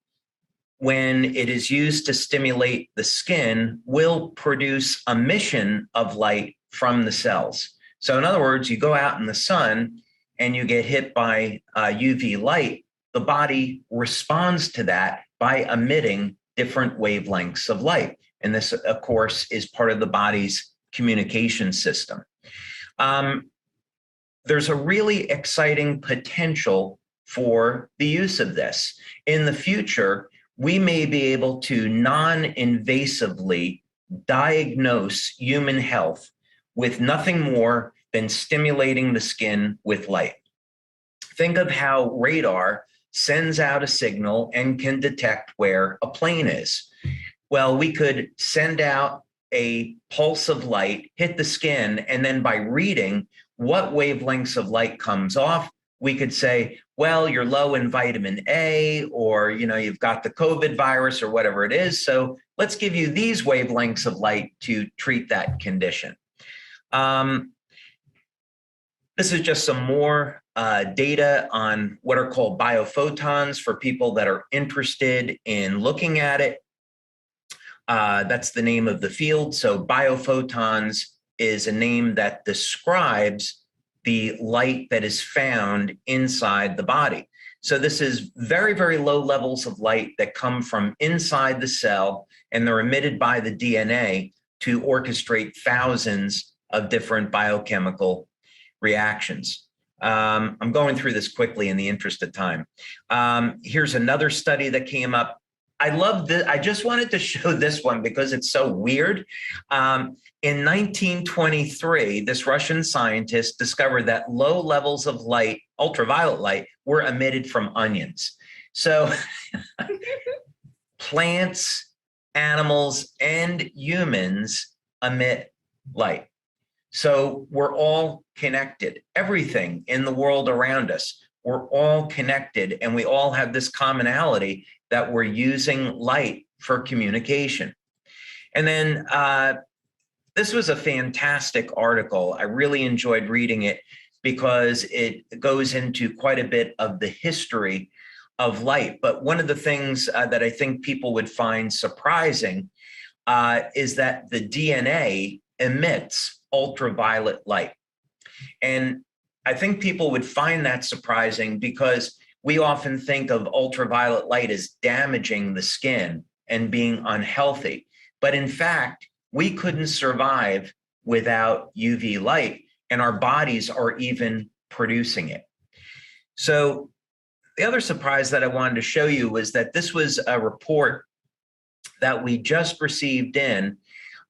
B: when it is used to stimulate the skin, will produce emission of light from the cells. So in other words, you go out in the sun and you get hit by UV light, the body responds to that by emitting different wavelengths of light. And this, of course, is part of the body's communication system. There's a really exciting potential for the use of this. In the future, we may be able to non-invasively diagnose human health with nothing more than stimulating the skin with light. Think of how radar sends out a signal and can detect where a plane is. Well, we could send out a pulse of light, hit the skin, and then by reading what wavelengths of light comes off, we could say, well, you're low in vitamin A, or you've got the COVID virus or whatever it is. So let's give you these wavelengths of light to treat that condition. This is just some more data on what are called biophotons for people that are interested in looking at it. That's the name of the field. So biophotons is a name that describes the light that is found inside the body. So this is very, very low levels of light that come from inside the cell, and they're emitted by the DNA to orchestrate thousands of different biochemical reactions. I'm going through this quickly in the interest of time. Here's another study that came up. I love this. I just wanted to show this one because it's so weird. In 1923, this Russian scientist discovered that low levels of light, ultraviolet light, were emitted from onions. So plants, animals, and humans emit light. So we're all connected. Everything in the world around us, we're all connected, and we all have this commonality that we're using light for communication. And then this was a fantastic article. I really enjoyed reading it because it goes into quite a bit of the history of light. But one of the things that I think people would find surprising is that the DNA emits ultraviolet light. And I think people would find that surprising because we often think of ultraviolet light as damaging the skin and being unhealthy. But in fact, we couldn't survive without UV light, and our bodies are even producing it. So the other surprise that I wanted to show you was that this was a report that we just received in,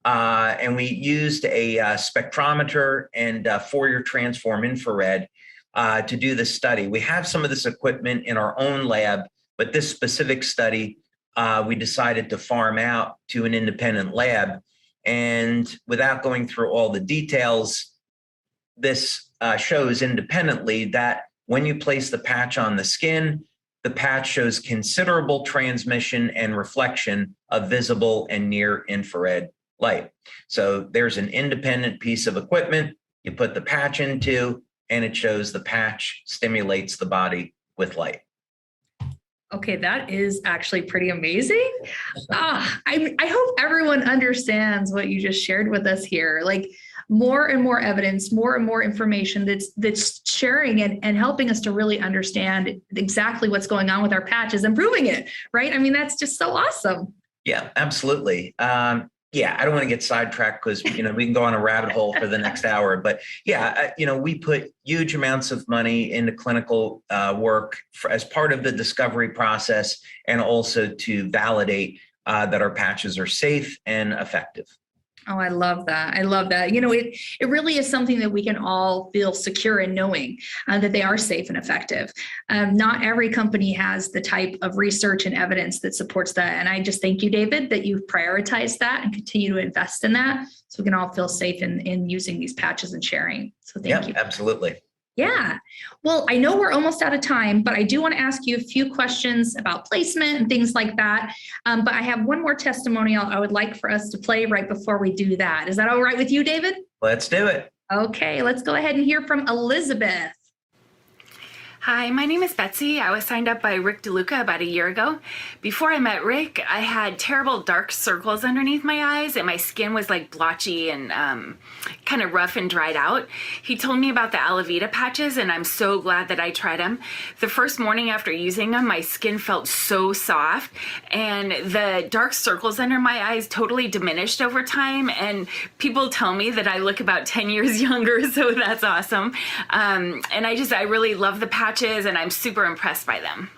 B: and we used a spectrometer and Fourier transform infrared to do this study. We have some of this equipment in our own lab, but this specific study, we decided to farm out to an independent lab. And without going through all the details, this shows independently that when you place the patch on the skin, the patch shows considerable transmission and reflection of visible and near infrared light. So there's an independent piece of equipment you put the patch into, and it shows the patch stimulates the body with light.
A: Okay, that is actually pretty amazing. I hope everyone understands what you just shared with us here. Like more and more evidence, more and more information that's sharing and helping us to really understand exactly what's going on with our patches, improving it, right? I mean, that's just so awesome.
B: Yeah, absolutely. Yeah, I don't want to get sidetracked because, we can go on a rabbit hole for the next hour. But yeah, we put huge amounts of money into clinical work as part of the discovery process, and also to validate that our patches are safe and effective.
A: Oh, I love that. I love that. It really is something that we can all feel secure in knowing that they are safe and effective. Not every company has the type of research and evidence that supports that. And I just thank you, David, that you've prioritized that and continue to invest in that so we can all feel safe in using these patches and sharing. So thank you.
B: Absolutely.
A: Yeah. Well, I know we're almost out of time, but I do want to ask you a few questions about placement and things like that. But I have one more testimonial I would like for us to play right before we do that. Is that all right with you, David?
B: Let's do it.
A: Okay, let's go ahead and hear from Elizabeth.
D: Hi, my name is Betsy. I was signed up by Rick DeLuca about a year ago. Before I met Rick, I had terrible dark circles underneath my eyes, and my skin was like blotchy and kind of rough and dried out. He told me about the Alavida patches, and I'm so glad that I tried them. The first morning after using them, my skin felt so soft, and the dark circles under my eyes totally diminished over time. And people tell me that I look about 10 years younger, so that's awesome. And I really love the patches, and I'm super impressed by them.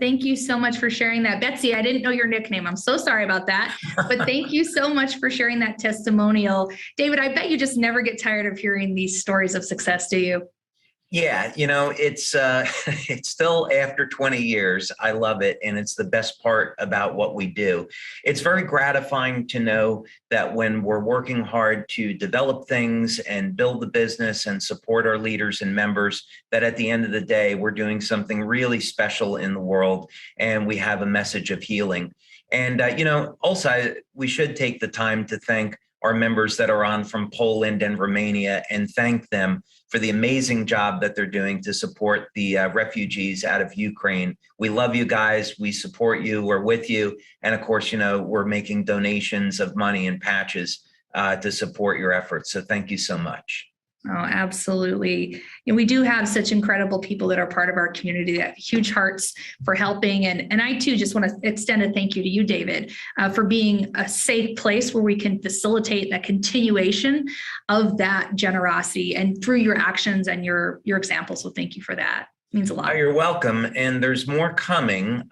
A: Thank you so much for sharing that. Betsy, I didn't know your nickname. I'm so sorry about that. But thank you so much for sharing that testimonial. David, I bet you just never get tired of hearing these stories of success, do you?
B: Yeah, it's it's still after 20 years. I love it. And it's the best part about what we do. It's very gratifying to know that when we're working hard to develop things and build the business and support our leaders and members, that at the end of the day, we're doing something really special in the world, and we have a message of healing. And, also, we should take the time to thank our members that are on from Poland and Romania, and thank them for the amazing job that they're doing to support the refugees out of Ukraine. We love you guys. We support you. We're with you. And of course, we're making donations of money and patches to support your efforts. So thank you so much.
A: Oh, absolutely. And we do have such incredible people that are part of our community that have huge hearts for helping. And I too just want to extend a thank you to you, David, for being a safe place where we can facilitate that continuation of that generosity and through your actions and your example. So thank you for that. It means a lot.
B: Oh, you're welcome. And there's more coming.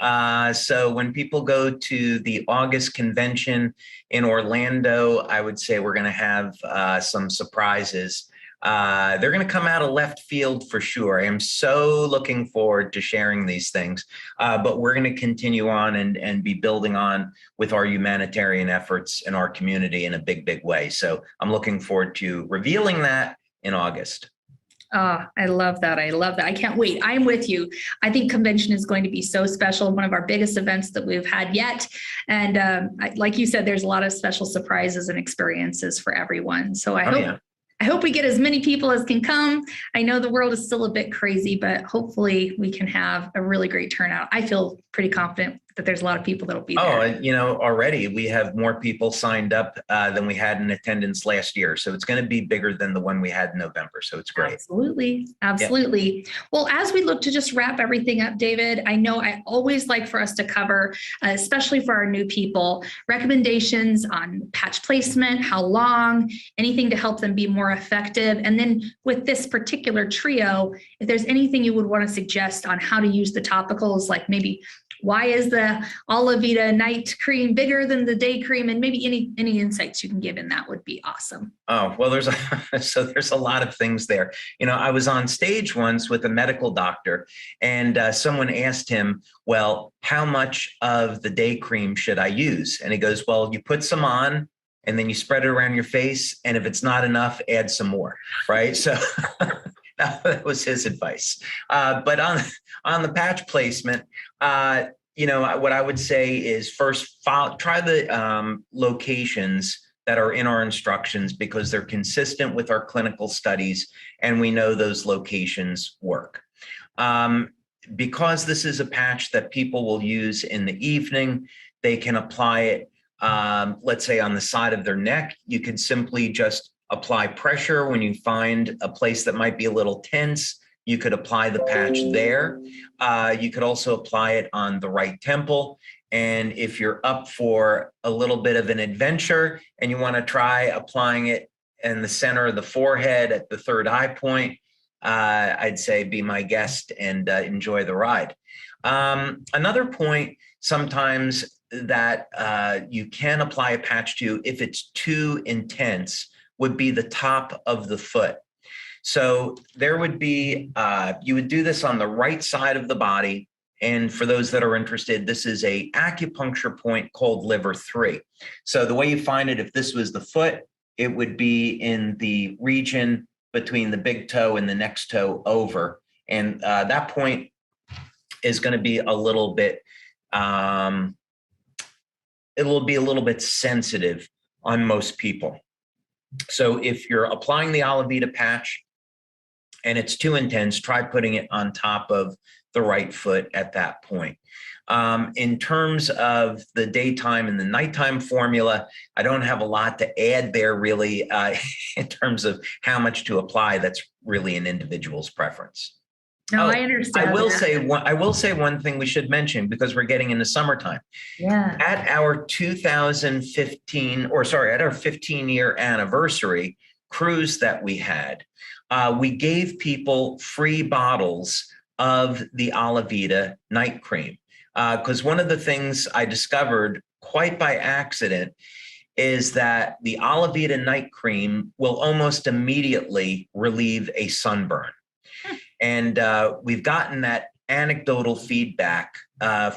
B: So when people go to the August convention in Orlando, I would say we're going to have some surprises. They're going to come out of left field for sure. I am so looking forward to sharing these things, but we're going to continue on and be building on with our humanitarian efforts in our community in a big, big way. So I'm looking forward to revealing that in August.
A: Oh, I love that. I love that. I can't wait. I'm with you. I think convention is going to be so special. One of our biggest events that we've had yet. And like you said, there's a lot of special surprises and experiences for everyone. So I hope we get as many people as can come. I know the world is still a bit crazy, but hopefully we can have a really great turnout. I feel pretty confident that there's a lot of people that'll be there.
B: Oh, already we have more people signed up than we had in attendance last year. So it's going to be bigger than the one we had in November. So it's great.
A: Absolutely. Absolutely. Yeah. Well, as we look to just wrap everything up, David, I know I always like for us to cover, especially for our new people, recommendations on patch placement, how long, anything to help them be more effective. And then with this particular trio, if there's anything you would want to suggest on how to use the topicals, like maybe why is the Alavida night cream bigger than the day cream, and maybe any insights you can give in that would be awesome.
B: Oh, well, there's a lot of things there. I was on stage once with a medical doctor, and someone asked him, well, how much of the day cream should I use? And he goes, well, you put some on and then you spread it around your face. And if it's not enough, add some more. Right. So that was his advice. But on the patch placement, what I would say is first try the locations that are in our instructions, because they're consistent with our clinical studies and we know those locations work. Because this is a patch that people will use in the evening, they can apply it, let's say on the side of their neck. You can simply just apply pressure when you find a place that might be a little tense. You could apply the patch there. You could also apply it on the right temple. And if you're up for a little bit of an adventure and you want to try applying it in the center of the forehead at the third eye point, I'd say be my guest and enjoy the ride. Another point sometimes that you can apply a patch to if it's too intense would be the top of the foot. So there would be, you would do this on the right side of the body. And for those that are interested, this is a acupuncture point called liver 3. So the way you find it, if this was the foot, it would be in the region between the big toe and the next toe over. And that point is going to be a little bit, it will be a little bit sensitive on most people. So if you're applying the Alavida patch and it's too intense, try putting it on top of the right foot at that point. In terms of the daytime and the nighttime formula, I don't have a lot to add there really in terms of how much to apply. That's really an individual's preference.
A: No, I understand.
B: I will say one thing we should mention because we're getting into summertime.
A: Yeah.
B: At our 2015, or sorry, at our 15-year anniversary cruise that we had, we gave people free bottles of the Alavida night cream. Because one of the things I discovered quite by accident is that the Alavida night cream will almost immediately relieve a sunburn. And we've gotten that anecdotal feedback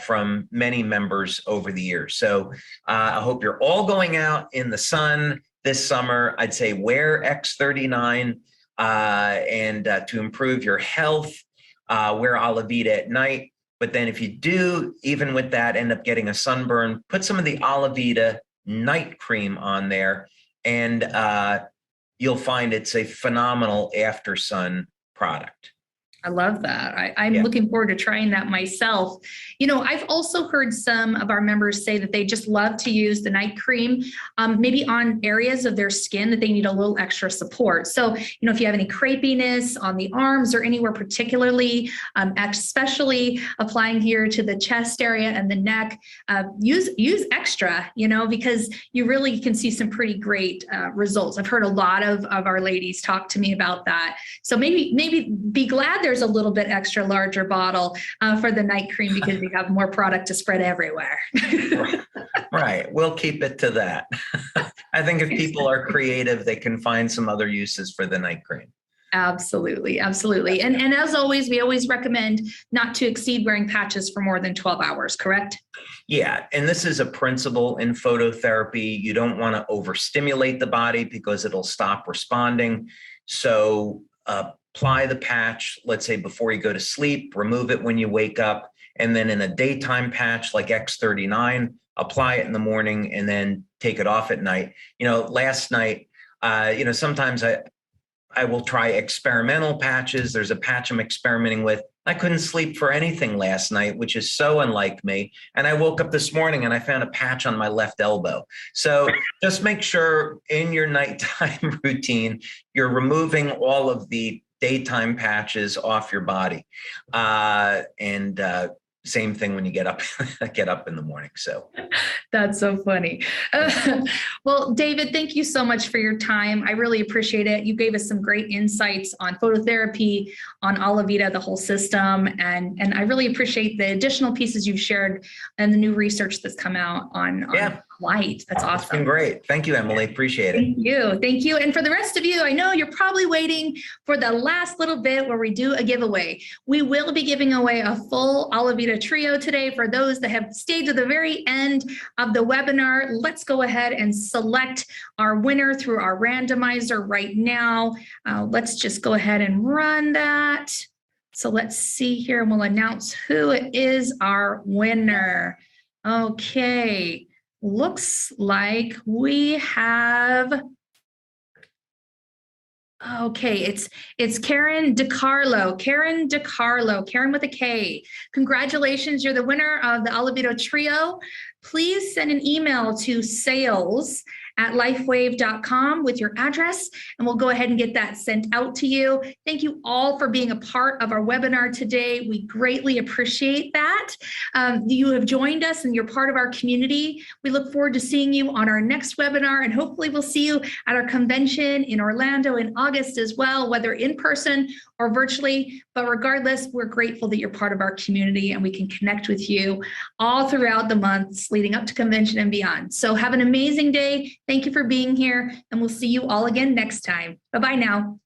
B: from many members over the years. So I hope you're all going out in the sun this summer. I'd say wear X39 and to improve your health, wear Alavida at night. But then if you do, even with that, end up getting a sunburn, put some of the Alavida night cream on there and you'll find it's a phenomenal after sun product.
A: I love that. I'm looking forward to trying that myself. You know, I've also heard some of our members say that they just love to use the night cream, maybe on areas of their skin that they need a little extra support. So, you know, if you have any crepiness on the arms or anywhere particularly, especially applying here to the chest area and the neck, use extra, you know, because you really can see some pretty great results. I've heard a lot of our ladies talk to me about that. So maybe be glad there's a little bit extra larger bottle for the night cream because you have more product to spread everywhere.
B: Right. We'll keep it to that. I think if people are creative, they can find some other uses for the night cream.
A: Absolutely. Absolutely. And as always, we always recommend not to exceed wearing patches for more than 12 hours, correct?
B: Yeah. And this is a principle in phototherapy. You don't want to overstimulate the body because it'll stop responding. So apply the patch, let's say before you go to sleep, remove it when you wake up, and then in a daytime patch like X39, apply it in the morning and then take it off at night. You know, last night, you know, sometimes I will try experimental patches. There's a patch I'm experimenting with. I couldn't sleep for anything last night, which is so unlike me. And I woke up this morning and I found a patch on my left elbow. So just make sure in your nighttime routine, you're removing all of the daytime patches off your body. And same thing when you get up in the morning. So
A: that's so funny. Well, David, thank you so much for your time. I really appreciate it. You gave us some great insights on phototherapy, on Alavida, the whole system. And I really appreciate the additional pieces you've shared and the new research that's come out on light. That's awesome.
B: It's been great. Thank you, Emily. Appreciate it.
A: Thank you. Thank you. And for the rest of you, I know you're probably waiting for the last little bit where we do a giveaway. We will be giving away a full Alavida trio today for those that have stayed to the very end of the webinar. Let's go ahead and select our winner through our randomizer right now. Let's just go ahead and run that. So let's see here and we'll announce who is our winner. Okay. Looks like we have, okay, it's Karen DiCarlo. Karen DiCarlo, Karen with a K. Congratulations, you're the winner of the Alavida Trio. Please send an email to sales at lifewave.com with your address, and we'll go ahead and get that sent out to you. Thank you all for being a part of our webinar today. We greatly appreciate that. You have joined us and you're part of our community. We look forward to seeing you on our next webinar, and hopefully we'll see you at our convention in Orlando in August as well, whether in person or virtually. But regardless, we're grateful that you're part of our community and we can connect with you all throughout the months leading up to convention and beyond. So have an amazing day. Thank you for being here, and we'll see you all again next time. Bye-bye now.